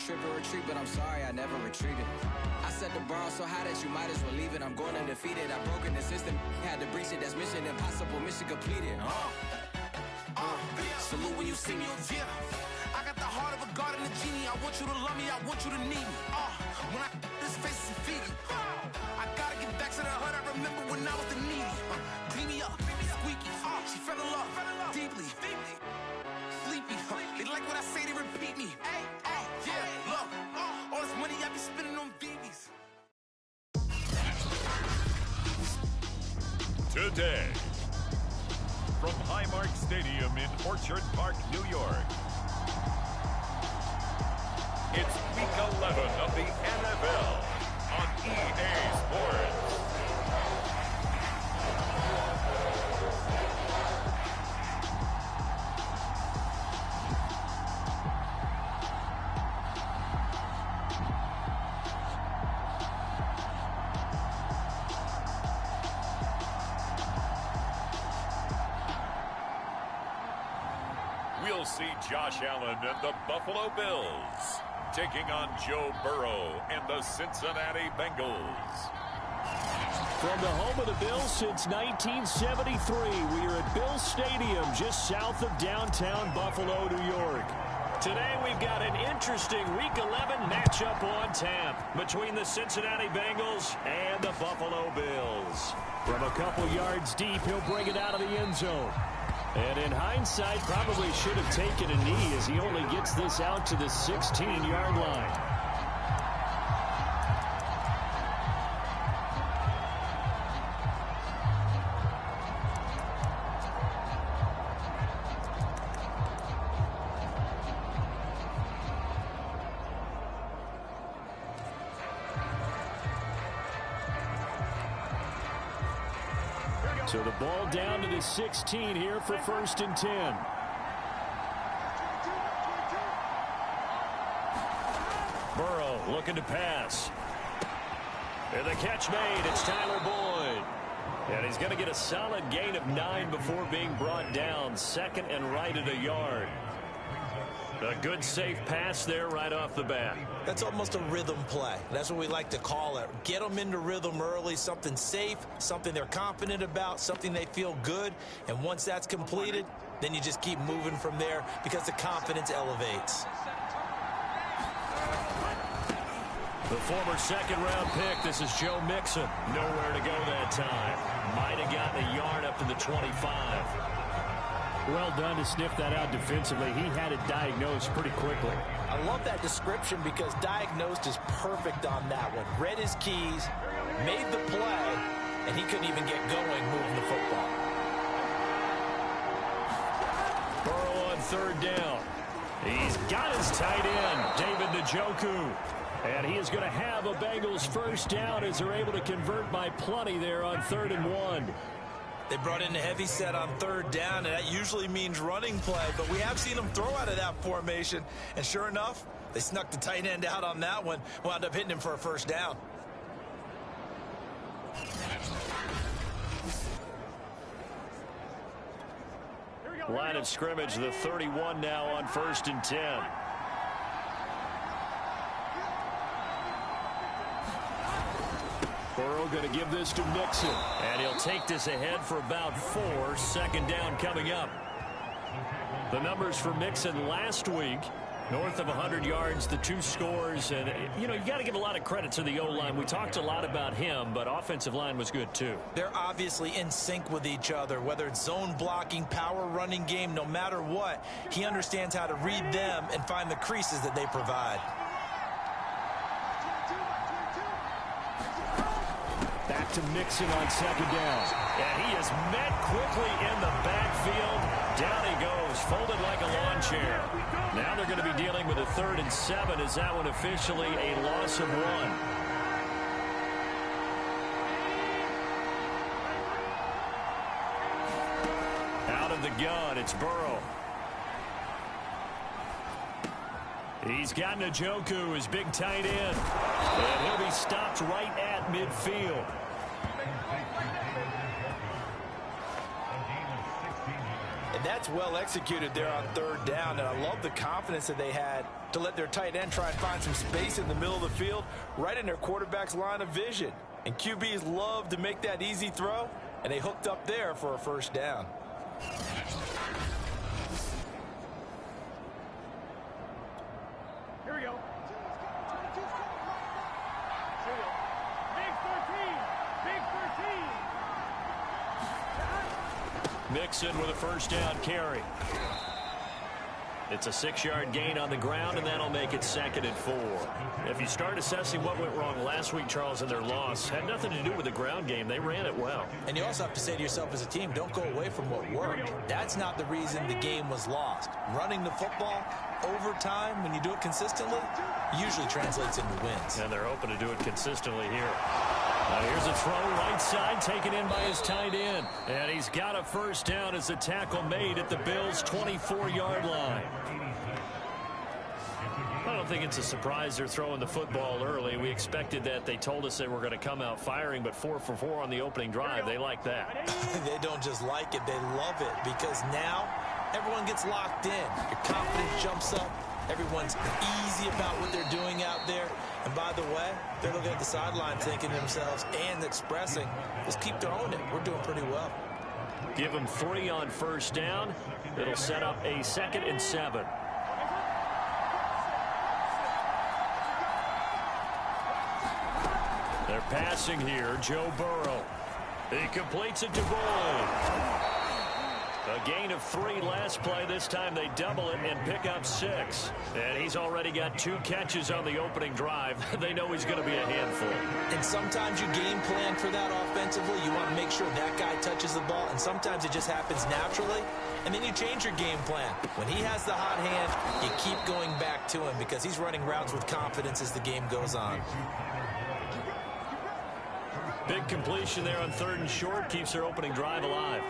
trip or retreat, but I'm sorry I never retreated. I set the bar so high that you might as well leave it. I'm going undefeated. I've broken the system, had to breach it. That's mission impossible, mission completed. Salute when you see me, yeah. I got the heart of a god and a genie. I want you to love me, I want you to need me. When I this face is feedy. I gotta get back to the hood. I remember when I was the needy. Clean me up, squeaky. She fell in love deeply. Sleepy. They like what I say, they repeat me. Yeah, look, all this money I be spending on BBs. Today, from Highmark Stadium in Orchard Park, New York, it's Week 11 of the NFL on EA Sports. We'll see Josh Allen and the Buffalo Bills taking on Joe Burrow and the Cincinnati Bengals. From the home of the Bills since 1973, we are at Bill Stadium just south of downtown Buffalo, New York. Today we've got an interesting Week 11 matchup on tap between the Cincinnati Bengals and the Buffalo Bills. From a couple yards deep, he'll bring it out of the end zone. And in hindsight, probably should have taken a knee as he only gets this out to the 16-yard line. So the ball down to the 16 here for 1st and 10. Burrow looking to pass. And the catch made. It's Tyler Boyd. And he's going to get a solid gain of 9 before being brought down. 2nd and right at a yard. A good safe pass there right off the bat. That's almost a rhythm play. That's what we like to call it. Get them into rhythm early, something safe, something they're confident about, something they feel good. And once that's completed, then you just keep moving from there because the confidence elevates. The former 2nd-round pick, this is Joe Mixon. Nowhere to go that time. Might have gotten a yard up to the 25. Well done to sniff that out defensively. He had it diagnosed pretty quickly. I love that description because diagnosed is perfect on that one. Read his keys, made the play, and he couldn't even get going moving the football. Burrow on 3rd down. He's got his tight end, David Njoku. And he is going to have a Bengals 1st down as they're able to convert by plenty there on 3rd and 1. They brought in a heavy set on 3rd down, and that usually means running play, but we have seen them throw out of that formation, and sure enough, they snuck the tight end out on that one, wound up hitting him for a 1st down. Line of scrimmage, the 31 now on 1st and 10. Burrow going to give this to Mixon. And he'll take this ahead for about 4. 2nd down coming up. The numbers for Mixon last week, north of 100 yards, the 2 scores. And, you know, you got to give a lot of credit to the O-line. We talked a lot about him, but offensive line was good too. They're obviously in sync with each other, whether it's zone blocking, power running game, no matter what. He understands how to read them and find the creases that they provide. Back to Mixon on 2nd down. And he is met quickly in the backfield. Down he goes, folded like a lawn chair. Now they're going to be dealing with a 3rd and 7. Is that one officially a loss of 1? Out of the gun, it's Burrow. He's got Njoku, his big tight end. And he'll be stopped right at midfield. that's well executed there on third down, and I love the confidence that they had to let their tight end try and find some space in the middle of the field, right in their quarterback's line of vision. And QBs love to make that easy throw, and they hooked up there for a first down. Here we go. Big 13. Big 13. Mixon with a first down carry. It's a 6-yard gain on the ground, and that'll make it 2nd and 4. If you start assessing what went wrong last week, Charles, in their loss, had nothing to do with the ground game. They ran it well. And you also have to say to yourself as a team, don't go away from what worked. That's not the reason the game was lost. Running the football over time, when you do it consistently, usually translates into wins. And they're hoping to do it consistently here. Here's a throw right side, taken in by his tight end. And he's got a first down as the tackle made at the Bills' 24-yard line. I don't think it's a surprise they're throwing the football early. We expected that. They told us they were going to come out firing, but 4 for 4 on the opening drive. They like that. They don't just like it, they love it, because now everyone gets locked in. Your confidence jumps up. Everyone's easy about what they're doing out there. And by the way, they're looking at the sideline thinking to themselves and expressing, let's keep throwing it. We're doing pretty well. Give them 3 on first down. It'll set up a 2nd and 7. They're passing here. Joe Burrow. He completes it to Boyd. A gain of 3 last play. This time they double it and pick up 6. And he's already got 2 catches on the opening drive. They know he's going to be a handful. And sometimes you game plan for that offensively. You want to make sure that guy touches the ball. And sometimes it just happens naturally. And then you change your game plan. When he has the hot hand, you keep going back to him because he's running routes with confidence as the game goes on. Big completion there on 3rd and short. Keeps their opening drive alive.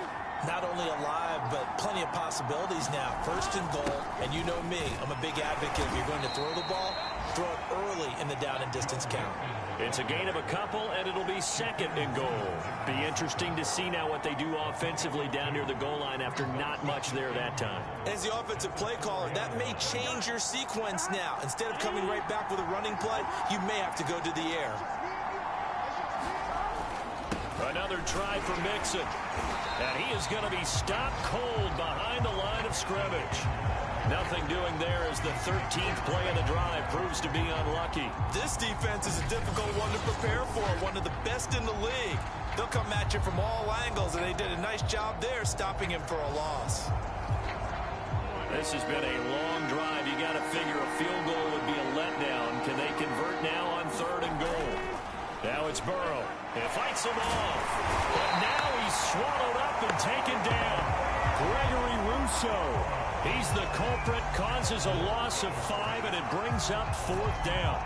Not only alive, but plenty of possibilities now. 1st and goal, and you know me, I'm a big advocate. If you're going to throw the ball, throw it early in the down and distance count. It's a gain of a couple, and it'll be 2nd and goal. Be interesting to see now what they do offensively down near the goal line after not much there that time. As the offensive play caller, that may change your sequence now. Instead of coming right back with a running play, you may have to go to the air. Another try for Mixon. And he is going to be stopped cold behind the line of scrimmage. Nothing doing there as the 13th play of the drive proves to be unlucky. This defense is a difficult one to prepare for, one of the best in the league. They'll come at you from all angles, and they did a nice job there stopping him for a loss. This has been a long drive. You got to figure a field goal would be a letdown. Can they convert now on 3rd and goal? Now it's Burrow. He fights him off. But now he's swallowed up and taken down. Gregory Rousseau. He's the culprit, causes a loss of 5, and it brings up 4th down.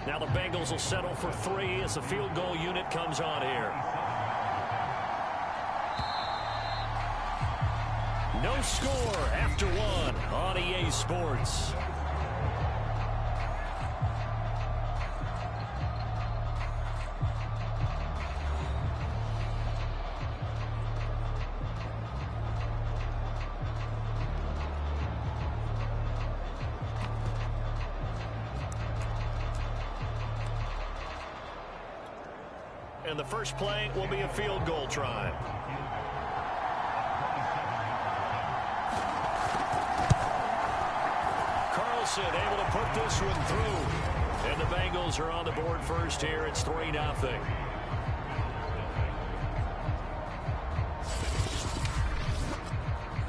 Now the Bengals will settle for 3 as the field goal unit comes on here. No score after 1 on EA Sports. And the first play will be a field goal try. Carlson able to put this one through. And the Bengals are on the board first here. It's 3-0.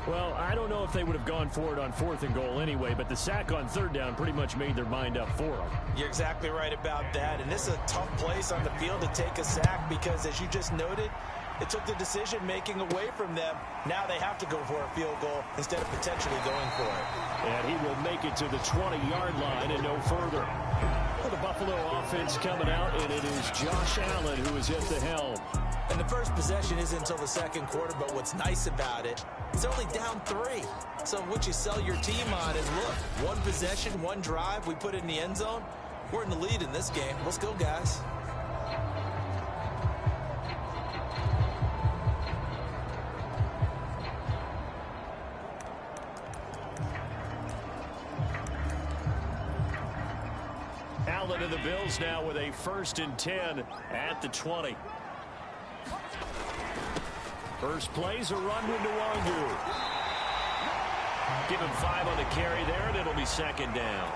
Well, I don't know if they would have gone for it on 4th and goal anyway, but the sack on 3rd down pretty much made their mind up for them. You're exactly right about that, and this is a tough place on the field to take a sack because, as you just noted, It took the decision-making away from them. Now they have to go for a field goal instead of potentially going for it. And he will make it to the 20-yard line and no further. For the Buffalo offense coming out, and it is Josh Allen who is at the helm. And the first possession isn't until the second quarter, but what's nice about it, it's only down 3. So what you sell your team on is, look, one possession, one drive, we put it in the end zone. We're in the lead in this game. Let's go, guys. Allen and the Bills now with a 1st and 10 at the 20. First play's a run with Nwangu. Give him 5 on the carry there, and it'll be 2nd down.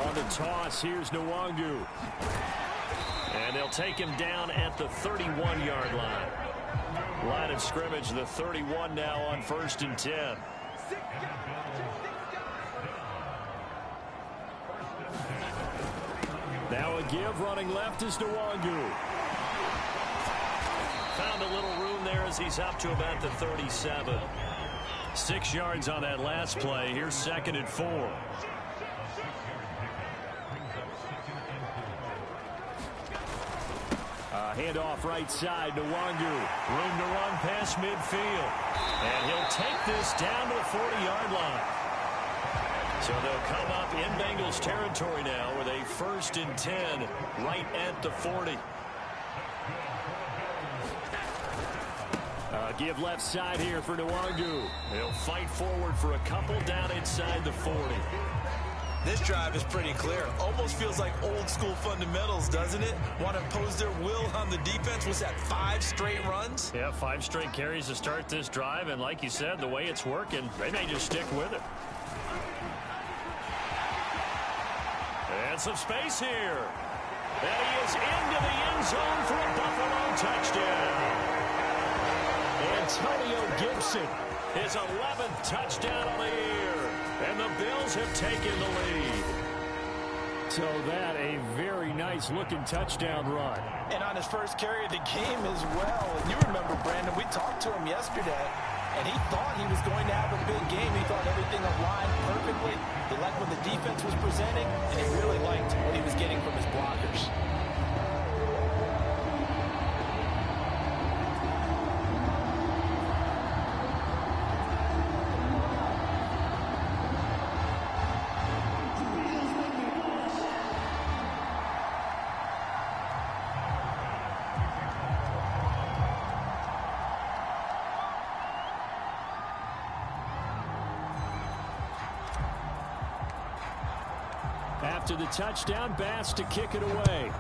On the toss, here's Nwangu. And they'll take him down at the 31-yard line. Line of scrimmage, the 31 now on 1st and 10. Now a give, running left is Nwangu. Found a little room there as he's up to about the 37. 6 yards on that last play. Here's 2nd and 4. Handoff right side, Nwangu. Room to run past midfield. And he'll take this down to the 40-yard line. So they'll come up in Bengals territory now with a 1st and 10 right at the 40. Give left side here for Nwangu. He'll fight forward for a couple down inside the 40. This drive is pretty clear. Almost feels like old school fundamentals, doesn't it? Want to impose their will on the defense. Was that 5 straight runs? Yeah, 5 straight carries to start this drive. And like you said, the way it's working, they may just stick with it. And some space here. And he is into the end zone for a Buffalo touchdown. Antonio Gibson, his 11th touchdown on the year. And the Bills have taken the lead. So that a very nice looking touchdown run. And on his first carry of the game as well. And you remember, Brandon, we talked to him yesterday, and he thought he was going to have a big game. He thought everything aligned perfectly. He liked what the defense was presenting, and he really liked what he was getting from his blockers. After the touchdown, Bass to kick it away.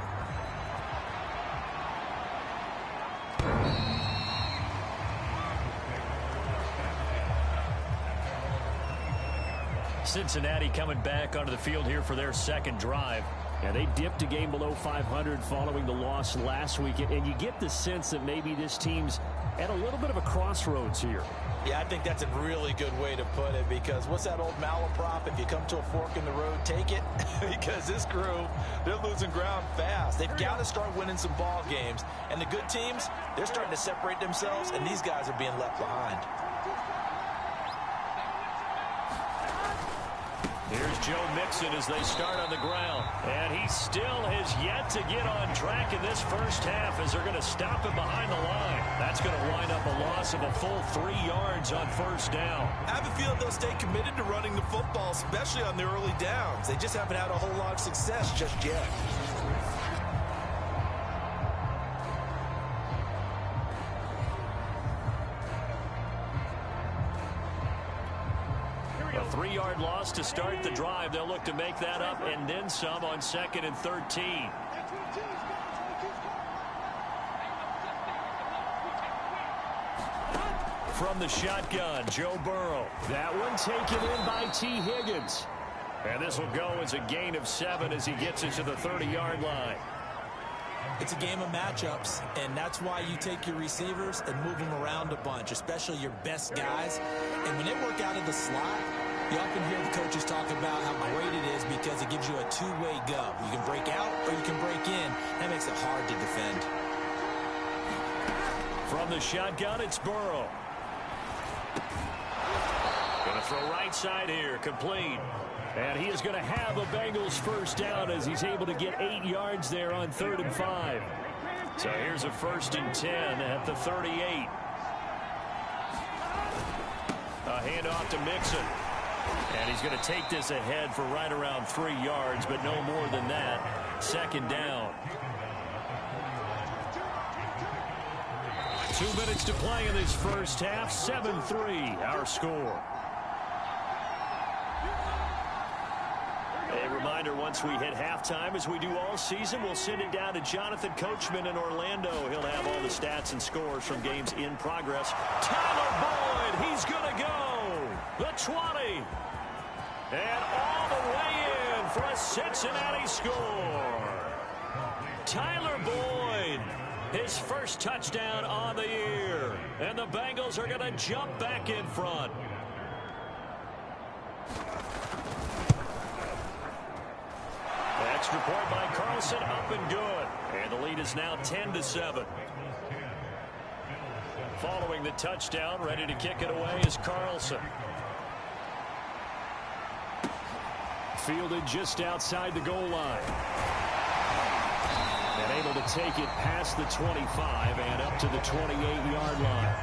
Cincinnati coming back onto the field here for their 2nd drive. Yeah, they dipped a game below 500 following the loss last week, and you get the sense that maybe this team's at a little bit of a crossroads here. Yeah, I think that's a really good way to put it, because what's that old malaprop? If you come to a fork in the road, take it. Because this crew, they're losing ground fast. They've got to start winning some ball games. And the good teams, they're starting to separate themselves, and these guys are being left behind. Here's Joe Mixon as they start on the ground. And he still has yet to get on track in this first half as they're going to stop him behind the line. That's going to wind up a loss of a full 3 yards on 1st down. I have a feeling they'll stay committed to running the football, especially on their early downs. They just haven't had a whole lot of success just yet. A 3-yard loss to start the drive. They'll look to make that up and then some on 2nd and 13. From the shotgun, Joe Burrow. That one taken in by T. Higgins. And this will go as a gain of 7 as he gets it to the 30-yard line. It's a game of matchups, and that's why you take your receivers and move them around a bunch, especially your best guys. And when they work out of the slot, You often hear the coaches talk about how great it is because it gives you a two-way go. You can break out or you can break in. That makes it hard to defend. From the shotgun, it's Burrow. Going to throw right side here, complete. And he is going to have a Bengals first down as he's able to get 8 yards there on 3rd and 5. So here's a 1st and 10 at the 38. A handoff to Mixon. And he's going to take this ahead for right around 3 yards, but no more than that. 2nd down. 2 minutes to play in this first half. 7-3 our score. A reminder, once we hit halftime, as we do all season, we'll send it down to Jonathan Coachman in Orlando. He'll have all the stats and scores from games in progress. Tyler Boyd, he's going to go. The 20. And all the way in for a Cincinnati score. Tyler Boyd, his first touchdown on the year. And the Bengals are going to jump back in front. Extra point by Carlson, up and good. And the lead is now 10-7. Following the touchdown, ready to kick it away is Carlson. Fielded just outside the goal line. And able to take it past the 25 and up to the 28-yard line.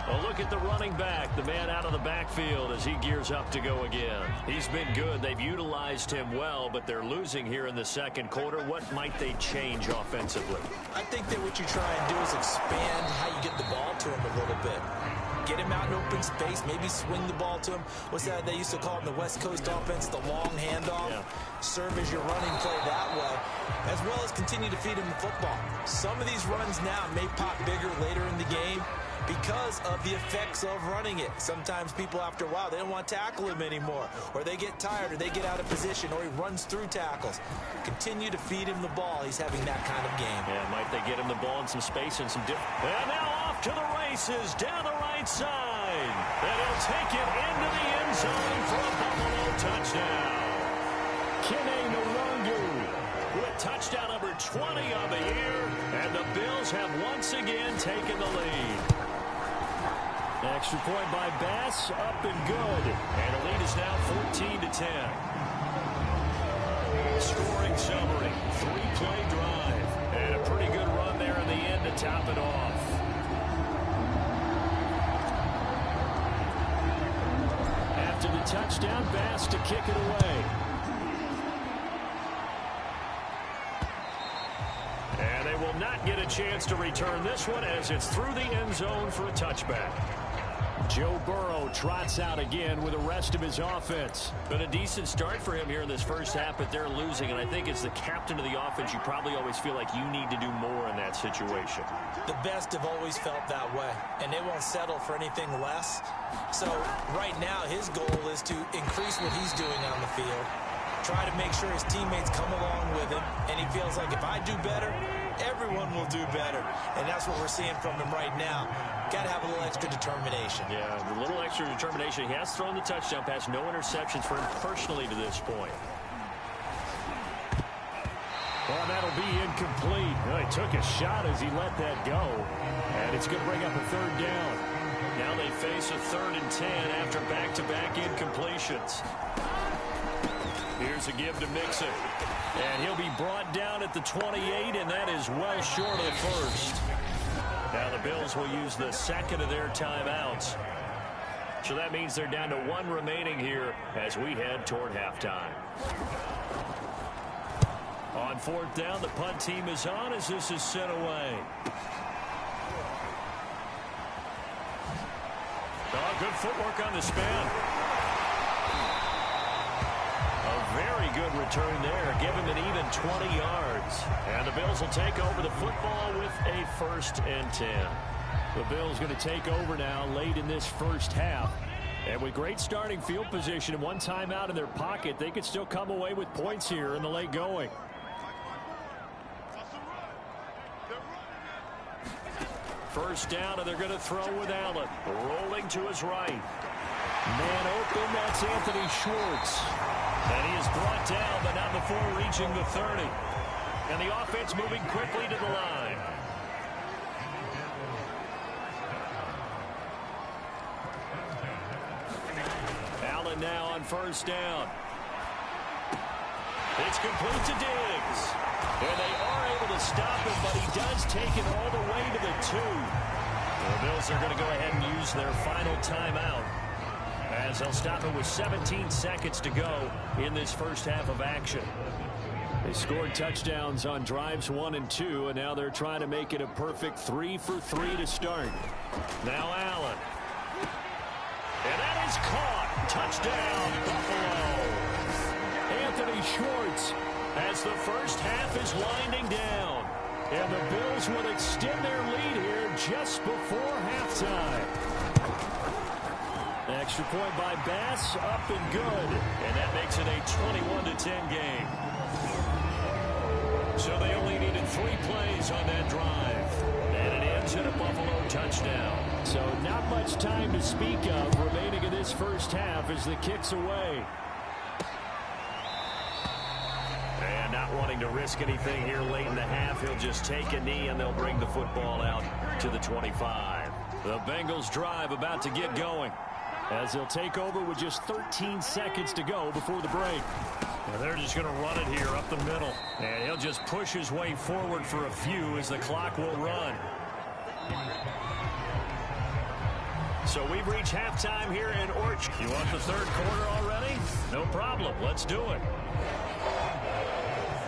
A look at the running back, the man out of the backfield as he gears up to go again. He's been good. They've utilized him well, but they're losing here in the second quarter. What might they change offensively? I think that what you try and do is expand how you get the ball to him a little bit. Get him out in open space, maybe swing the ball to him. What's that they used to call in the West Coast offense, the long handoff? Yeah. Serve as your running play that way, as well as continue to feed him the football. Some of these runs now may pop bigger later in the game because of the effects of running it. Sometimes people, after a while, they don't want to tackle him anymore, or they get tired, or they get out of position, or he runs through tackles. Continue to feed him the ball. He's having that kind of game. Yeah, might they get him the ball in some space and some different. And now off to the races down the right side. And he'll take it into the end zone for a Buffalo touchdown. Kene Narangu with touchdown number 20 on the year, and the Bills have once again taken the lead. Extra point by Bass, up and good. And the lead is now 14-10. Scoring summary, 3-play drive. And a pretty good run there in the end to top it off. After the touchdown, Bass to kick it away. And they will not get a chance to return this one as it's through the end zone for a touchback. Joe Burrow trots out again with the rest of his offense. Been a decent start for him here in this first half, but they're losing. And I think as the captain of the offense, you probably always feel like you need to do more in that situation. The best have always felt that way, and they won't settle for anything less. So right now, his goal is to increase what he's doing on the field, try to make sure his teammates come along with him, and he feels like if I do better, everyone will do better. And that's what we're seeing from him right now. Got to have a little extra determination. Yeah, a little extra determination. He has thrown the touchdown pass. No interceptions for him personally to this point. Well, that'll be incomplete. Well, he took a shot as he let that go. And it's going to bring up a 3rd down. Now they face a 3rd and 10 after back-to-back incompletions. Here's a give to Mixon. And he'll be brought down at the 28, and that is well short of the first. Now the Bills will use the second of their timeouts. So that means they're down to 1 remaining here as we head toward halftime. On 4th down, the punt team is on as this is sent away. Oh, good footwork on the spin. Very good return there. Give him an even 20 yards. And the Bills will take over the football with a 1st and 10. The Bills going to take over now late in this first half. And with great starting field position and 1 timeout in their pocket, they could still come away with points here in the late going. first down, and they're going to throw with Allen. Rolling to his right. Man open, that's Anthony Schwartz. And he is brought down, but not before reaching the 30. And the offense moving quickly to the line. Allen now on first down. It's complete to Diggs. And they are able to stop him, but he does take it all the way to the 2. The Bills are going to go ahead and use their final timeout, as they'll stop it with 17 seconds to go in this first half of action. They scored touchdowns on drives 1 and 2, and now they're trying to make it a perfect 3 for 3 to start. Now Allen. And that is caught. Touchdown, Buffalo. Anthony Schwartz, as the first half is winding down. And the Bills will extend their lead here just before halftime. Extra point by Bass, up and good. And that makes it a 21-10 game. So they only needed 3 plays on that drive. And it ends in a Buffalo touchdown. So not much time to speak of remaining in this first half as the kick's away. And not wanting to risk anything here late in the half, he'll just take a knee and they'll bring the football out to the 25. The Bengals drive about to get going, as they'll take over with just 13 seconds to go before the break. And they're just going to run it here up the middle. And he'll just push his way forward for a few as the clock will run. So we've reached halftime here in Orchard. You want the third quarter already? No problem. Let's do it.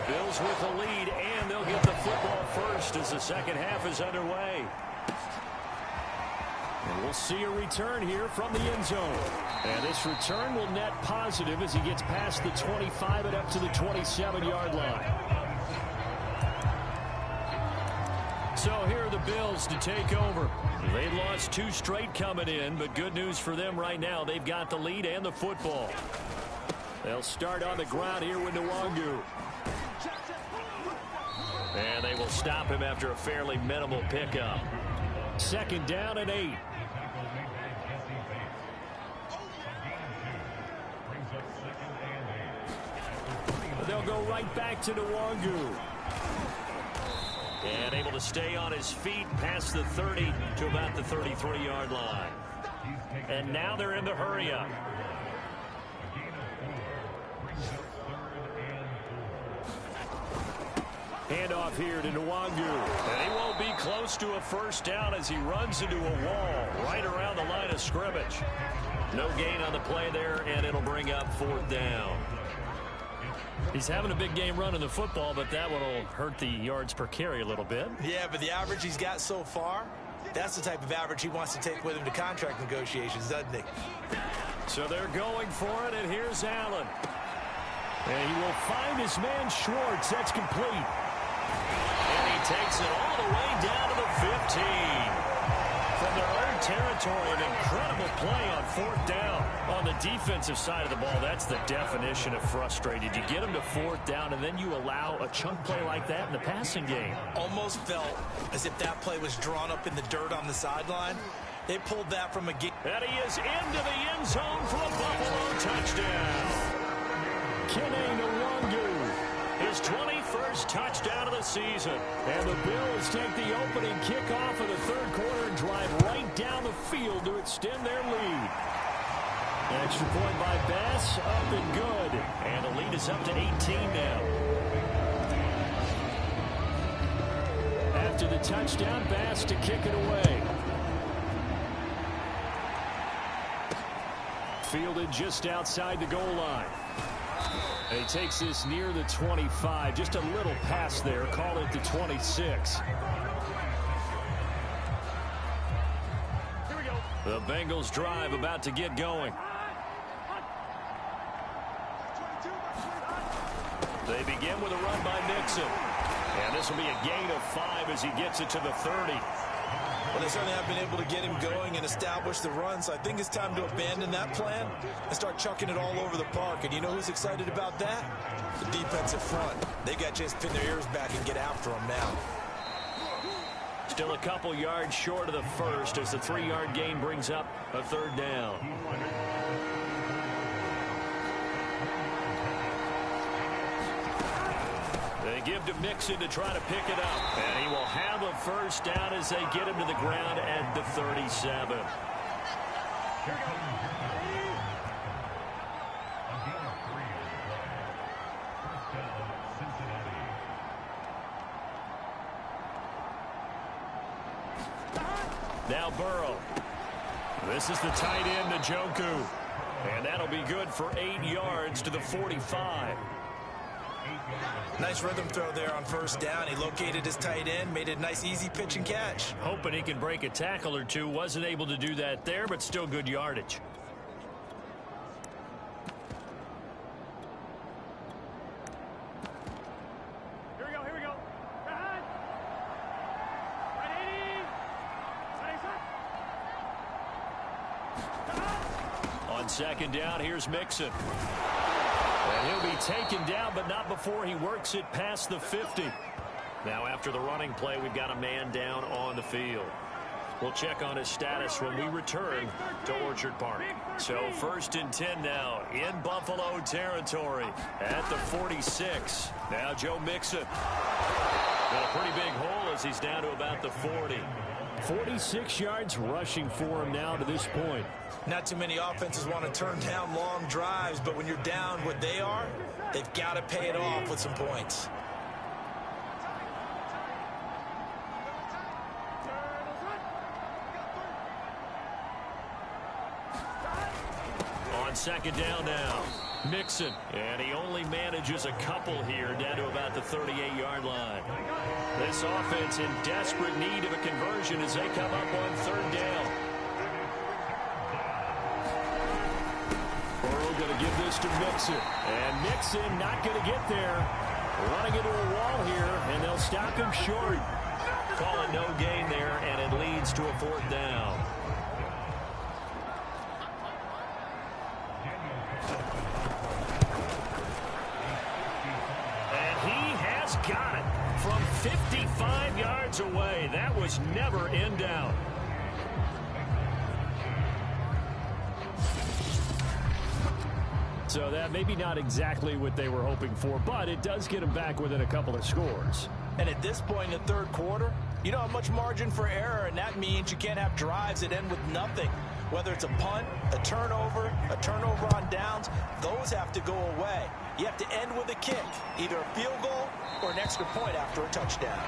Bills with the lead, and they'll get the football first as the second half is underway. And we'll see a return here from the end zone. And this return will net positive as he gets past the 25 and up to the 27-yard line. So here are the Bills to take over. They lost 2 straight coming in, but good news for them right now. They've got the lead and the football. They'll start on the ground here with Nwangu. And they will stop him after a fairly minimal pickup. Second down and 8. They'll go right back to Nwangu. And able to stay on his feet past the 30 to about the 33-yard line. And now they're in the hurry-up. Handoff here to Nwangu. And he won't be close to a first down as he runs into a wall right around the line of scrimmage. No gain on the play there, and it'll bring up 4th down. He's having a big game running the football, but that one will hurt the yards per carry a little bit. Yeah, but the average he's got so far, that's the type of average he wants to take with him to contract negotiations, doesn't he? So they're going for it, and here's Allen. And he will find his man Schwartz. That's complete. And he takes it all the way down to the 15. From their own territory, an incredible play on 4th down. On the defensive side of the ball, that's the definition of frustrated. You get them to 4th down, and then you allow a chunk play like that in the passing game. Almost felt as if that play was drawn up in the dirt on the sideline. They pulled that from a game. And he is into the end zone for a Buffalo touchdown. Kene Nwangu, his 21st touchdown of the season. And the Bills take the opening kickoff of the third quarter and drive right down the field to extend their lead. Extra point by Bass, up and good. And the lead is up to 18 now. After the touchdown, Bass to kick it away. Fielded just outside the goal line. And he takes this near the 25. Just a little pass there. Call it the 26. Here we go. The Bengals drive about to get going. They begin with a run by Nixon. And this will be a gain of 5 as he gets it to the 30. Well, they certainly have been able to get him going and establish the run, so I think it's time to abandon that plan and start chucking it all over the park. And you know who's excited about that? The defensive front. They got just pin their ears back and get after him now. Still a couple yards short of the first as the 3-yard gain brings up a 3rd down. They give to Mixon to try to pick it up. And he will have a 1st down as they get him to the ground at the 37. Now Burrow. This is the tight end, Njoku. And that'll be good for 8 yards to the 45. Nice rhythm throw there on 1st down. He located his tight end, made it a nice, easy pitch and catch. Hoping he can break a tackle or two. Wasn't able to do that there, but still good yardage. Here we go, here we go. Ahead. Right 80. On 2nd down, here's Mixon. And he'll be taken down, but not before he works it past the 50. Now after the running play, we've got a man down on the field. We'll check on his status when we return to Orchard Park. So 1st and 10 now in Buffalo territory at the 46. Now Joe Mixon. Got a pretty big hole as he's down to about the 40. 46 yards rushing for him now to this point. Not too many offenses want to turn down long drives, but when you're down what they are, they've got to pay it off with some points. On 2nd down now, Mixon. And he only manages a couple here down to about the 38-yard line. This offense in desperate need of a conversion as they come up on 3rd down. Burrow going to give this to Mixon. And Mixon not going to get there. Running into a wall here, and they'll stop him short. Call it no gain there, and it leads to a 4th down. Got it from 55 yards away. That was never in doubt. So that maybe not exactly what they were hoping for, but it does get them back within a couple of scores. And at this point in the 3rd quarter, you don't have much margin for error, and that means you can't have drives that end with nothing. Whether it's a punt, a turnover on downs, those have to go away. You have to end with a kick, either a field goal or an extra point after a touchdown.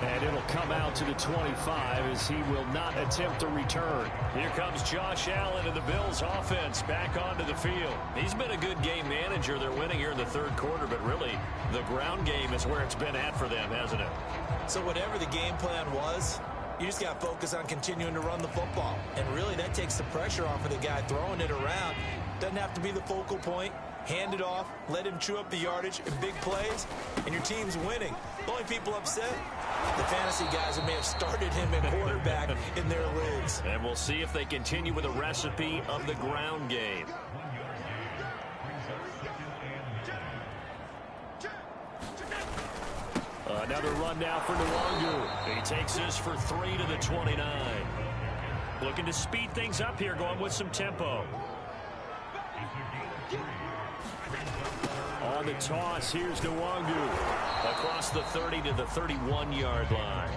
And it'll come out to the 25 as he will not attempt to return. Here comes Josh Allen and the Bills offense back onto the field. He's been a good game manager. They're winning here in the 3rd quarter, but really the ground game is where it's been at for them, hasn't it? So whatever the game plan was, you just got to focus on continuing to run the football. And really that takes the pressure off of the guy throwing it around. Doesn't have to be the focal point. Hand it off, let him chew up the yardage in big plays, and your team's winning. The only people upset, the fantasy guys who may have started him at quarterback in their leagues. And we'll see if they continue with a recipe of the ground game. Another run now for Nwangu. He takes this for 3 to the 29. Looking to speed things up here, going with some tempo. On the toss, here's Nwangu. Across the 30 to the 31-yard line.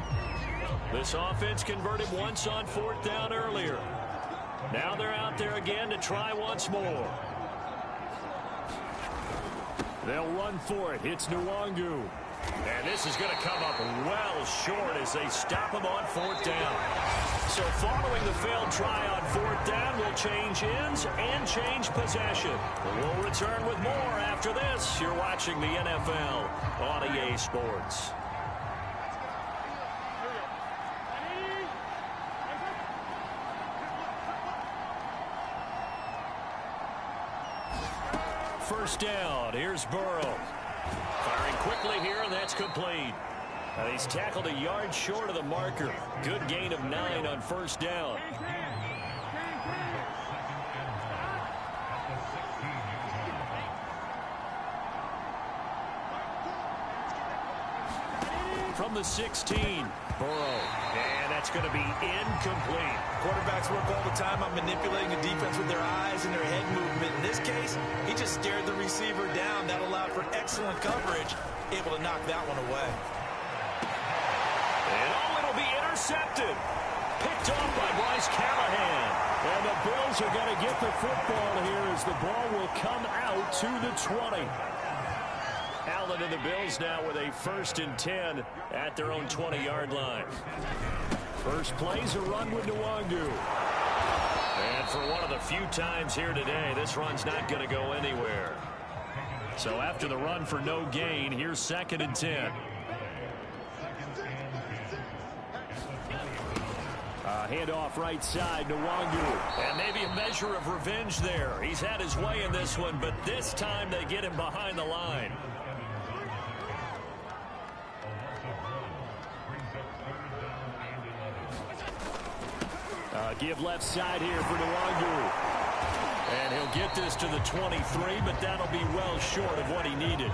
This offense converted once on 4th down earlier. Now they're out there again to try once more. They'll run for it. It's Nwangu. And this is going to come up well short as they stop him on 4th down. So following the failed try on 4th down, we'll change ends and change possession. We'll return with more after this. You're watching the NFL on EA Sports. First down. Here's Burrow. Firing quickly here, and that's complete. And he's tackled a yard short of the marker. Good gain of 9 on 1st down. from the 16. Burrow. And that's going to be incomplete. Quarterbacks work all the time on manipulating the defense with their eyes and their head movement. In this case, he just stared the receiver down. That allowed for excellent coverage, able to knock that one away. And it'll be intercepted. Picked off by Bryce Callahan. And the Bills are going to get the football here as the ball will come out to the 20. Allen and the Bills now with a 1st and 10 at their own 20-yard line. First play's a run with Nwangu. And for one of the few times here today, this run's not going to go anywhere. So after the run for no gain, here's 2nd and 10. Handoff right side, Nwangu. And maybe a measure of revenge there. He's had his way in this one, but this time they get him behind the line. Give left side here for Nwangu. And he'll get this to the 23, but that'll be well short of what he needed.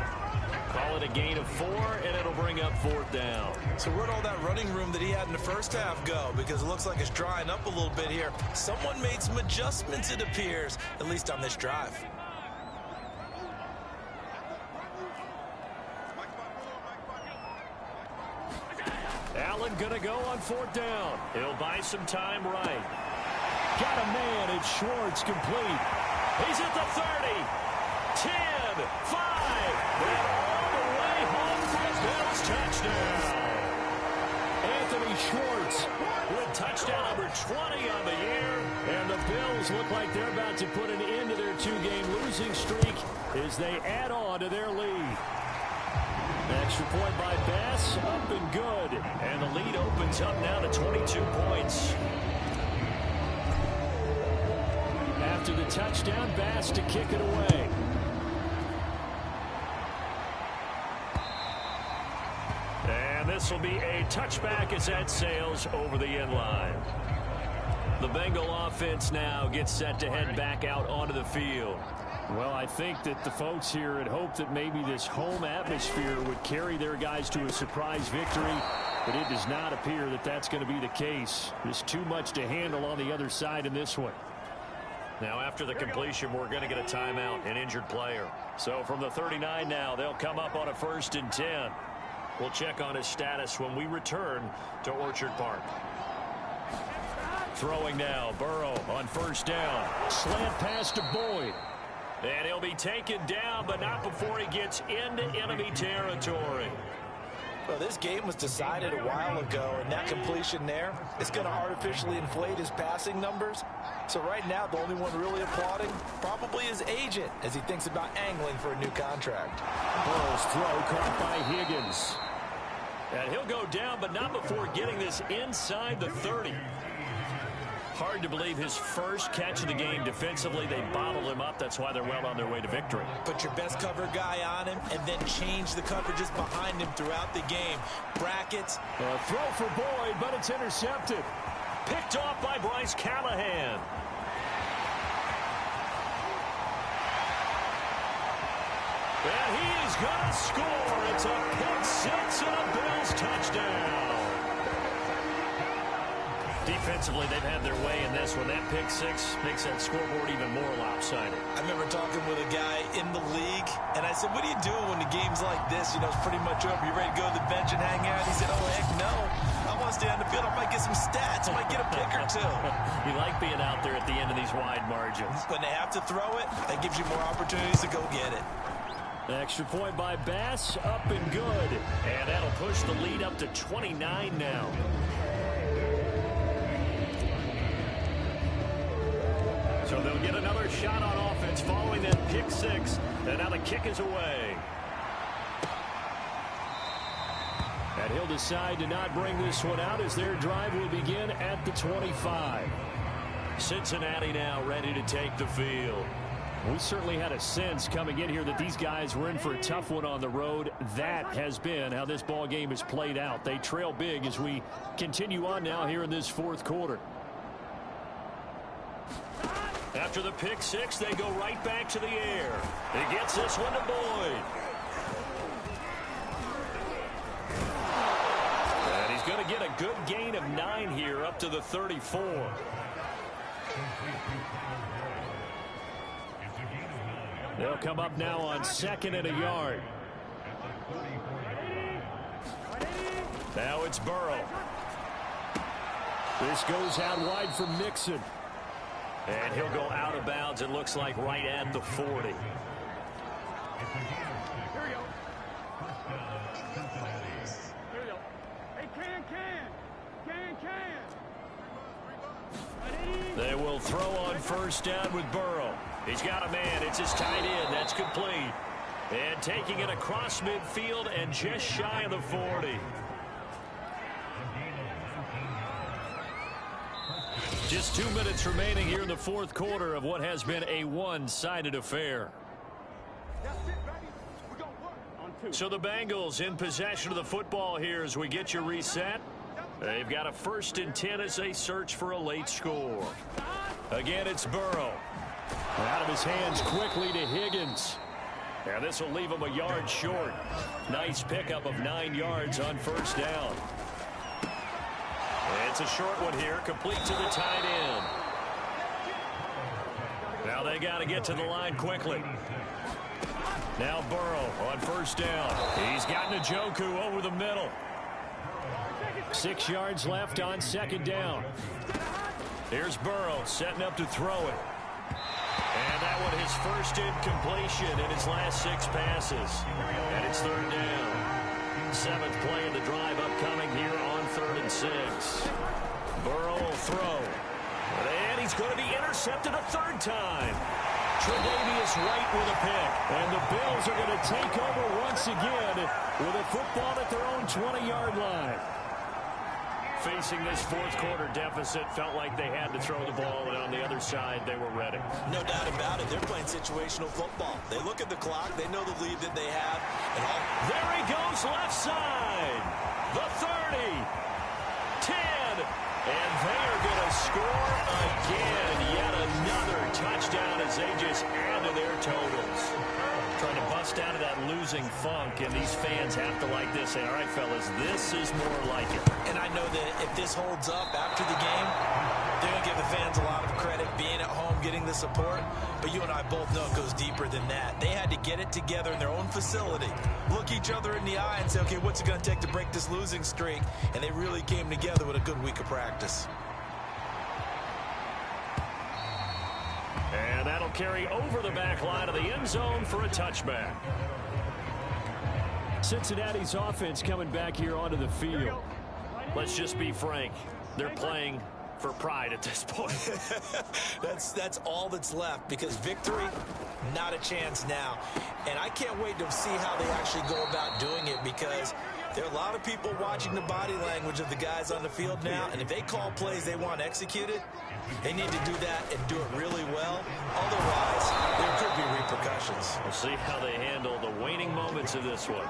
Call it a gain of 4, and it'll bring up 4th down. So where'd all that running room that he had in the first half go? Because it looks like it's drying up a little bit here. Someone made some adjustments, it appears, at least on this drive. Allen going to go on 4th down. He'll buy some time right. Got a man. It's Schwartz complete. He's at the 30. 10, 5, and all the way home for a Bills touchdown. Anthony Schwartz with touchdown number 20 on the year. And the Bills look like they're about to put an end to their 2-game losing streak as they add on to their lead. Extra point by Bass, up and good. And the lead opens up now to 22 points. After the touchdown, Bass to kick it away. And this will be a touchback as that sails over the end line. The Bengal offense now gets set to head back out onto the field. Well, I think that the folks here had hoped that maybe this home atmosphere would carry their guys to a surprise victory, but it does not appear that that's going to be the case. There's too much to handle on the other side in this one. Now, after the completion, we're going to get a timeout, an injured player. So from the 39 now, they'll come up on a 1st and 10. We'll check on his status when we return to Orchard Park. Throwing now, Burrow on 1st down. Slant pass to Boyd. And he'll be taken down, but not before he gets into enemy territory. Well, this game was decided a while ago, and that completion there is going to artificially inflate his passing numbers. So right now, the only one really applauding probably his agent as he thinks about angling for a new contract. Burrow's throw caught by Higgins. And he'll go down, but not before getting this inside the 30. Hard to believe his first catch of the game defensively. They bottled him up. That's why they're well on their way to victory. Put your best cover guy on him and then change the coverages behind him throughout the game. Brackets. A throw for Boyd, but it's intercepted. Picked off by Bryce Callahan. And he is going to score. It's a pick six and a Bills touchdown. Defensively, they've had their way in this one. That pick six makes that scoreboard even more lopsided. I remember talking with a guy in the league, and I said, what do you do when the game's like this? You know, it's pretty much over. You ready to go to the bench and hang out? He said, oh, heck no. I want to stay on the field. I might get some stats. I might get a pick or two. You like being out there at the end of these wide margins. When they have to throw it, that gives you more opportunities to go get it. Extra point by Bass, up and good. And that'll push the lead up to 29 now. So they'll get another shot on offense following that pick six. And now the kick is away. And he'll decide to not bring this one out as their drive will begin at the 25. Cincinnati now ready to take the field. We certainly had a sense coming in here that these guys were in for a tough one on the road. That has been how this ball game has played out. They trail big as we continue on now here in this fourth quarter. After the pick six, they go right back to the air. He gets this one to Boyd. up to the 34. They'll come up now on 2nd and a yard. Now it's Burrow. This goes out wide from Nixon. And he'll go out of bounds, it looks like, right at the 40. Here we go. Here we go. Hey, can. They will throw on 1st down with Burrow. He's got a man. It's his tight end. That's complete. And taking it across midfield and just shy of the 40. Just 2 minutes remaining here in the 4th quarter of what has been a one-sided affair. So the Bengals in possession of the football here as we get you reset. They've got a 1st and 10 as they search for a late score. Again, it's Burrow. Out of his hands quickly to Higgins. And this will leave him a yard short. Nice pickup of 9 yards on 1st down. It's a short one here, complete to the tight end. Now they got to get to the line quickly. Now Burrow on 1st down. He's got Njoku over the middle. 6 yards left on 2nd down. Here's Burrow setting up to throw it. And that one his 1st incompletion in his last 6 passes. And it's 3rd down. 7th play of the drive upcoming here on 3rd and 6. Burrow will throw. And he's going to be intercepted a 3rd time. Tre'Davious White with a pick. And the Bills are going to take over once again with a football at their own 20-yard line. Facing this 4th quarter deficit, felt like they had to throw the ball, and on the other side, they were ready. No doubt about it. They're playing situational football. They look at the clock. They know the lead that they have. And there he goes, left side. The 30. 10. And they are going to score again. Yet another touchdown as they just add to their totals. Trying to bust out of that losing funk, and these fans have to like this. Say, all right, fellas, this is more like it. And I know that if this holds up after the game, they're going to give the fans a lot of credit being at home, getting the support. But you and I both know it goes deeper than that. They had to get it together in their own facility, look each other in the eye and say, okay, what's it going to take to break this losing streak? And they really came together with a good week of practice. And that'll carry over the back line of the end zone for a touchback. Cincinnati's offense coming back here onto the field. Let's just be frank. They're playing for pride at this point. That's all that's left, because victory, not a chance now. And I can't wait to see how they actually go about doing it, because there are a lot of people watching the body language of the guys on the field now, and if they call plays they want executed, they need to do that and do it really well. Otherwise, there could be repercussions. We'll see how they handle the waning moments of this one.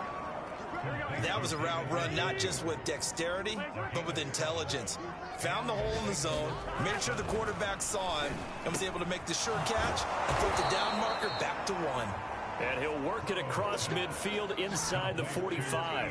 That was a route run not just with dexterity, but with intelligence. Found the hole in the zone, made sure the quarterback saw him, and was able to make the sure catch and put the down marker back to 1. And he'll work it across midfield inside the 45.